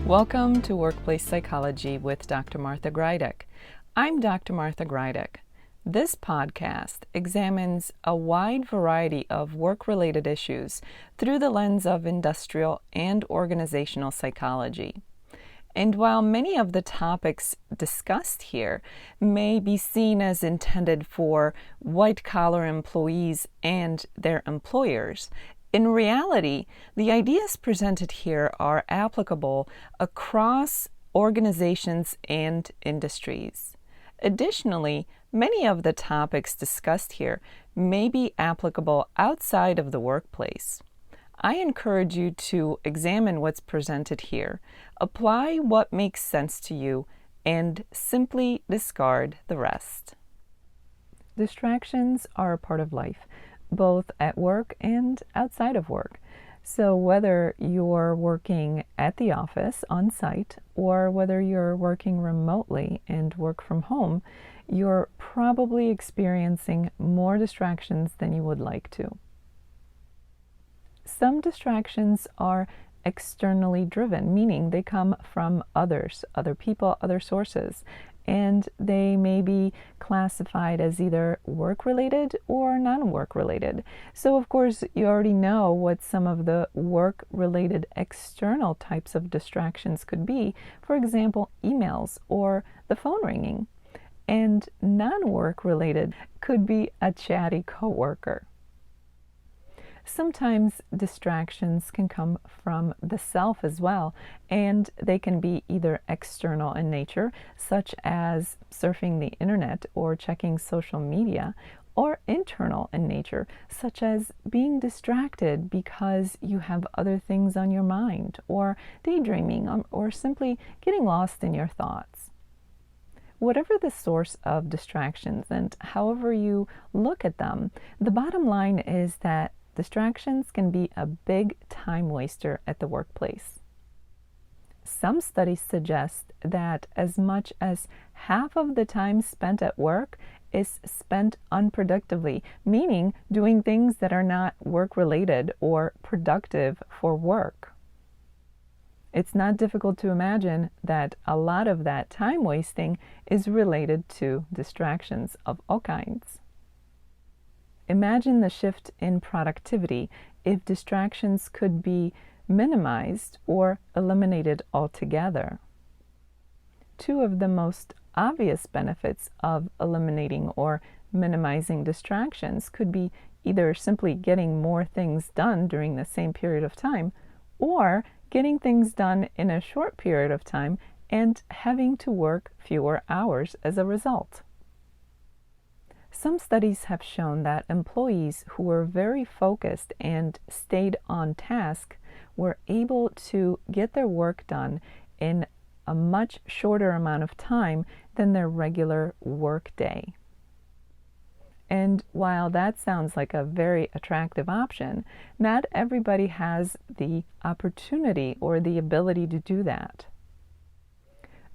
Welcome to Workplace Psychology with Dr. Martha Greidick. I'm Dr. Martha Greidick. This podcast examines a wide variety of work-related issues through the lens of industrial and organizational psychology. And while many of the topics discussed here may be seen as intended for white-collar employees and their employers, in reality, the ideas presented here are applicable across organizations and industries. Additionally, many of the topics discussed here may be applicable outside of the workplace. I encourage you to examine what's presented here, apply what makes sense to you, and simply discard the rest. Distractions are a part of life, both at work and outside of work. So whether you're working at the office on site or whether you're working remotely and work from home, you're probably experiencing more distractions than you would like to. Some distractions are externally driven, meaning they come from others, other people, other sources, and they may be classified as either work-related or non-work-related. So of course, you already know what some of the work-related external types of distractions could be. For example, emails or the phone ringing. And non-work-related could be a chatty coworker. Sometimes distractions can come from the self as well, and they can be either external in nature, such as surfing the internet or checking social media, or internal in nature, such as being distracted because you have other things on your mind, or daydreaming, or simply getting lost in your thoughts. Whatever the source of distractions and however you look at them, the bottom line is that distractions can be a big time waster at the workplace. Some studies suggest that as much as half of the time spent at work is spent unproductively, meaning doing things that are not work-related or productive for work. It's not difficult to imagine that a lot of that time wasting is related to distractions of all kinds. Imagine the shift in productivity if distractions could be minimized or eliminated altogether. Two of the most obvious benefits of eliminating or minimizing distractions could be either simply getting more things done during the same period of time, or getting things done in a short period of time and having to work fewer hours as a result. Some studies have shown that employees who were very focused and stayed on task were able to get their work done in a much shorter amount of time than their regular work day. And while that sounds like a very attractive option, not everybody has the opportunity or the ability to do that.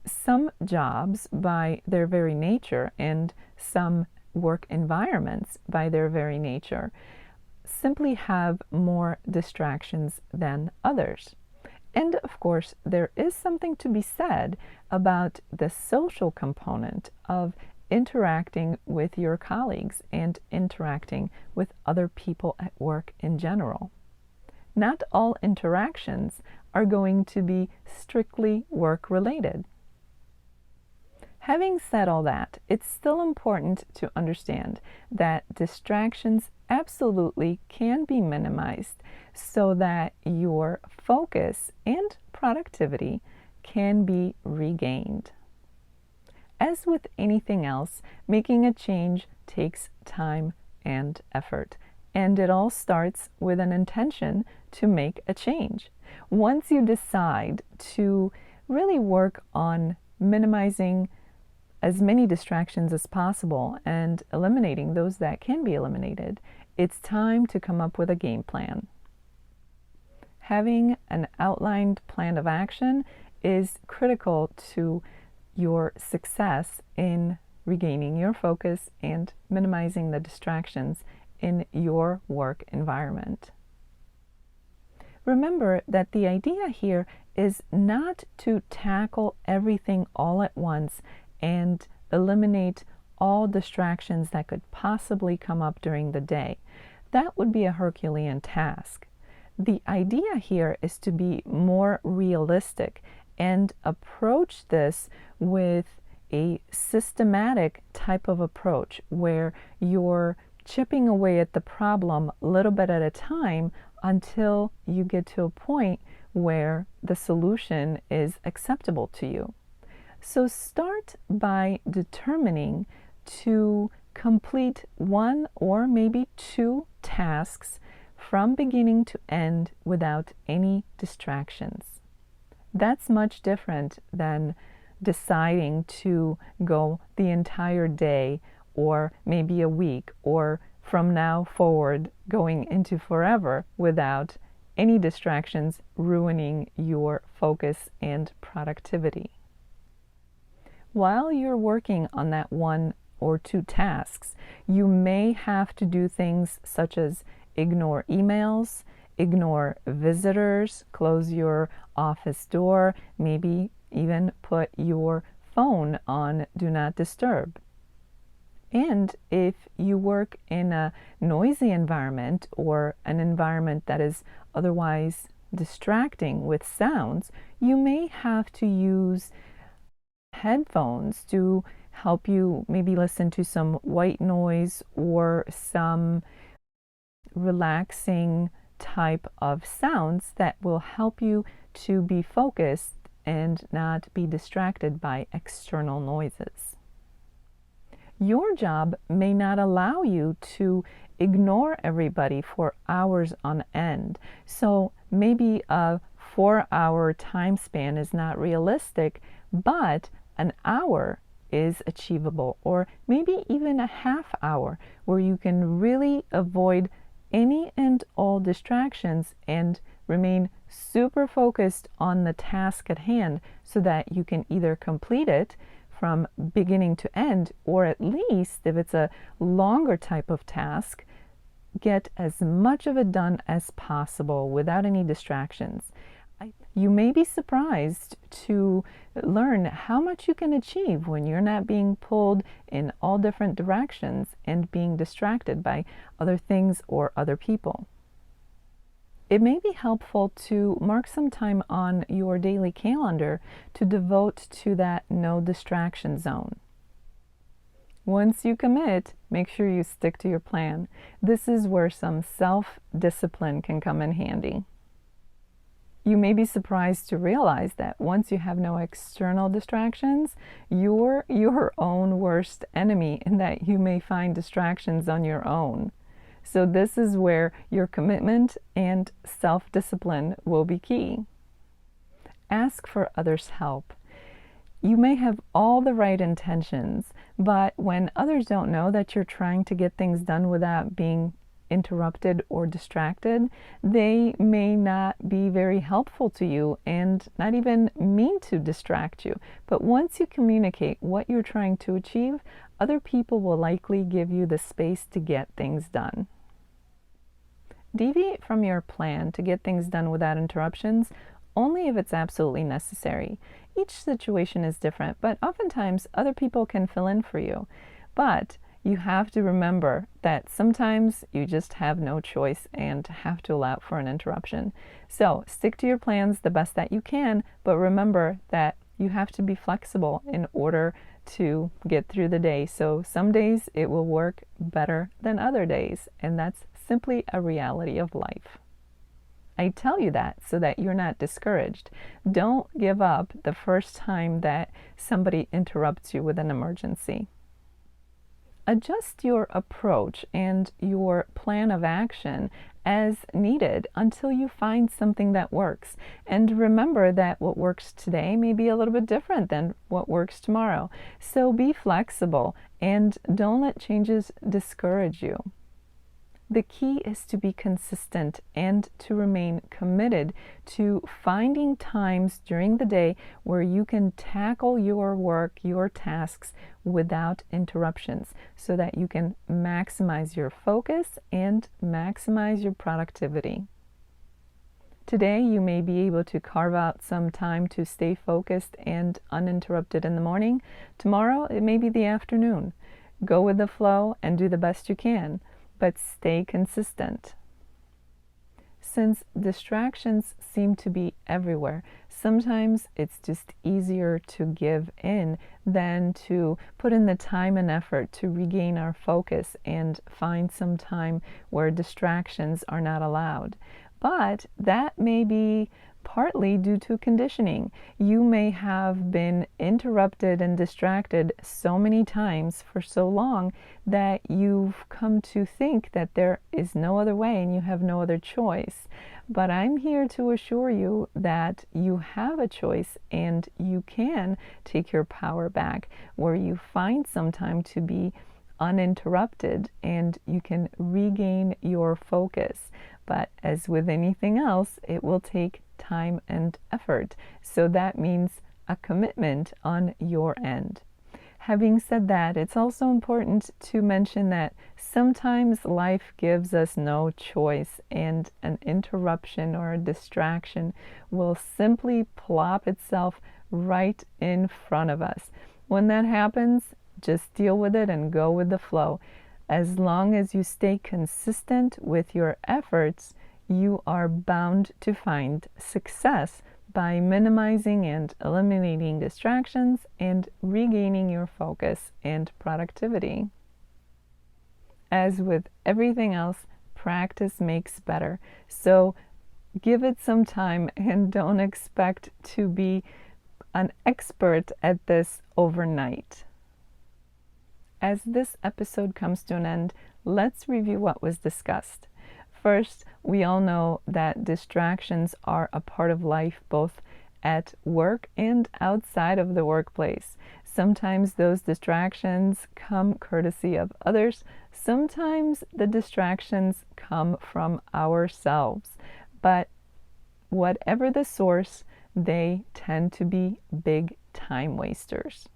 Some jobs, by their very nature, and some work environments by their very nature, simply have more distractions than others. And of course, there is something to be said about the social component of interacting with your colleagues and interacting with other people at work in general. Not all interactions are going to be strictly work-related. Having said all that, it's still important to understand that distractions absolutely can be minimized so that your focus and productivity can be regained. As with anything else, making a change takes time and effort, and it all starts with an intention to make a change. Once you decide to really work on minimizing as many distractions as possible and eliminating those that can be eliminated, it's time to come up with a game plan. Having an outlined plan of action is critical to your success in regaining your focus and minimizing the distractions in your work environment. remember that the idea here is not to tackle everything all at once and eliminate all distractions that could possibly come up during the day. That would be a Herculean task. The idea here is to be more realistic and approach this with a systematic type of approach where you're chipping away at the problem a little bit at a time until you get to a point where the solution is acceptable to you. So start by determining to complete one or maybe two tasks from beginning to end without any distractions. That's much different than deciding to go the entire day or maybe a week or from now forward going into forever without any distractions ruining your focus and productivity. While you're working on that one or two tasks, you may have to do things such as ignore emails, ignore visitors, close your office door, maybe even put your phone on Do Not Disturb. And if you work in a noisy environment or an environment that is otherwise distracting with sounds, you may have to use headphones to help you maybe listen to some white noise or some relaxing type of sounds that will help you to be focused and not be distracted by external noises. Your job may not allow you to ignore everybody for hours on end. So maybe a 4-hour time span is not realistic, but an hour is achievable, or maybe even a half hour where you can really avoid any and all distractions and remain super focused on the task at hand so that you can either complete it from beginning to end, or at least if it's a longer type of task, get as much of it done as possible without any distractions. You may be surprised to learn how much you can achieve when you're not being pulled in all different directions and being distracted by other things or other people. It may be helpful to mark some time on your daily calendar to devote to that no distraction zone. Once you commit, make sure you stick to your plan. This is where some self-discipline can come in handy. You may be surprised to realize that once you have no external distractions, you're your own worst enemy, and that you may find distractions on your own. So this is where your commitment and self-discipline will be key. Ask for others' help. You may have all the right intentions, but when others don't know that you're trying to get things done without being interrupted or distracted, they may not be very helpful to you and not even mean to distract you. But once you communicate what you're trying to achieve, other people will likely give you the space to get things done. Deviate from your plan to get things done without interruptions only if it's absolutely necessary. Each situation is different, but oftentimes other people can fill in for you. But you have to remember that sometimes you just have no choice and have to allow for an interruption. So stick to your plans the best that you can, but remember that you have to be flexible in order to get through the day. So some days it will work better than other days, and that's simply a reality of life. I tell you that so that you're not discouraged. Don't give up the first time that somebody interrupts you with an emergency. Adjust your approach and your plan of action as needed until you find something that works. And remember that what works today may be a little bit different than what works tomorrow. So be flexible and don't let changes discourage you. The key is to be consistent and to remain committed to finding times during the day where you can tackle your work, your tasks without interruptions so that you can maximize your focus and maximize your productivity. Today, you may be able to carve out some time to stay focused and uninterrupted in the morning. Tomorrow, it may be the afternoon. Go with the flow and do the best you can, but stay consistent. Since distractions seem to be everywhere, sometimes it's just easier to give in than to put in the time and effort to regain our focus and find some time where distractions are not allowed. But that may be partly due to conditioning. You may have been interrupted and distracted so many times for so long that you've come to think that there is no other way and you have no other choice. But I'm here to assure you that you have a choice and you can take your power back, where you find some time to be uninterrupted and you can regain your focus. But as with anything else, it will take time and effort. So that means a commitment on your end. Having said that, it's also important to mention that sometimes life gives us no choice, and an interruption or a distraction will simply plop itself right in front of us. When that happens, just deal with it and go with the flow. As long as you stay consistent with your efforts, you are bound to find success by minimizing and eliminating distractions and regaining your focus and productivity. As with everything else, practice makes better. So give it some time and don't expect to be an expert at this overnight. As this episode comes to an end, let's review what was discussed. First, we all know that distractions are a part of life, both at work and outside of the workplace. Sometimes those distractions come courtesy of others. Sometimes the distractions come from ourselves. But whatever the source, they tend to be big time wasters.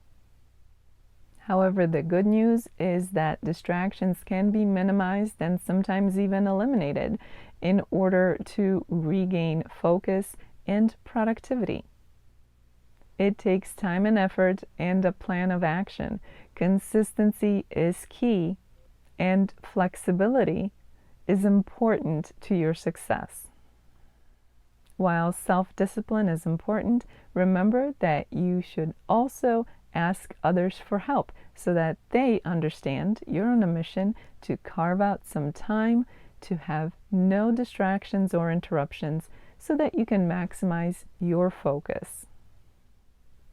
However, the good news is that distractions can be minimized and sometimes even eliminated in order to regain focus and productivity. It takes time and effort and a plan of action. Consistency is key, and flexibility is important to your success. While self-discipline is important, remember that you should also ask others for help so that they understand you're on a mission to carve out some time to have no distractions or interruptions so that you can maximize your focus.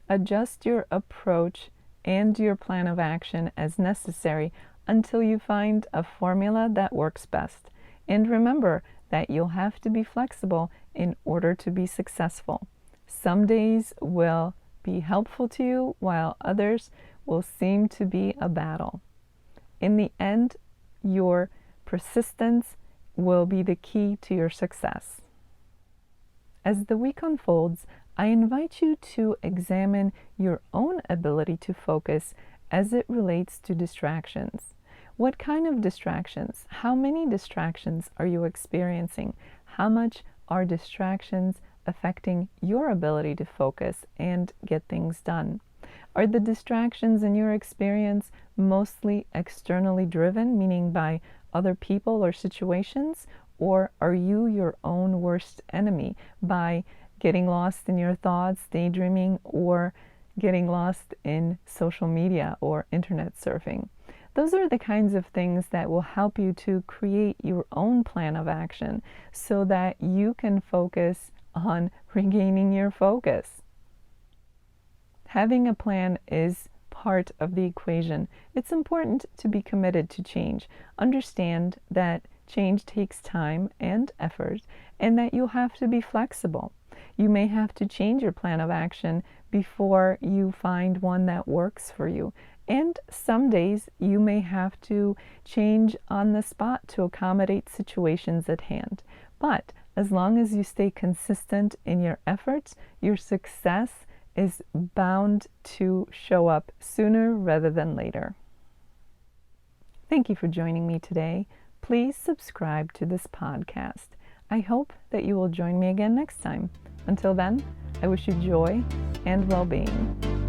Adjust your approach and your plan of action as necessary until you find a formula that works best. And remember that you'll have to be flexible in order to be successful. Some days will be helpful to you, while others will seem to be a battle. In the end, your persistence will be the key to your success. As the week unfolds, I invite you to examine your own ability to focus as it relates to distractions. What kind of distractions? How many distractions are you experiencing? How much are distractions affecting your ability to focus and get things done? Are the distractions in your experience mostly externally driven, meaning by other people or situations? Or are you your own worst enemy by getting lost in your thoughts, daydreaming, or getting lost in social media or internet surfing? Those are the kinds of things that will help you to create your own plan of action so that you can focus on regaining your focus. Having a plan is part of the equation. It's important to be committed to change. Understand that change takes time and effort, and that you'll have to be flexible. You may have to change your plan of action before you find one that works for you. And some days you may have to change on the spot to accommodate situations at hand. But as long as you stay consistent in your efforts, your success is bound to show up sooner rather than later. Thank you for joining me today. Please subscribe to this podcast. I hope that you will join me again next time. Until then, I wish you joy and well-being.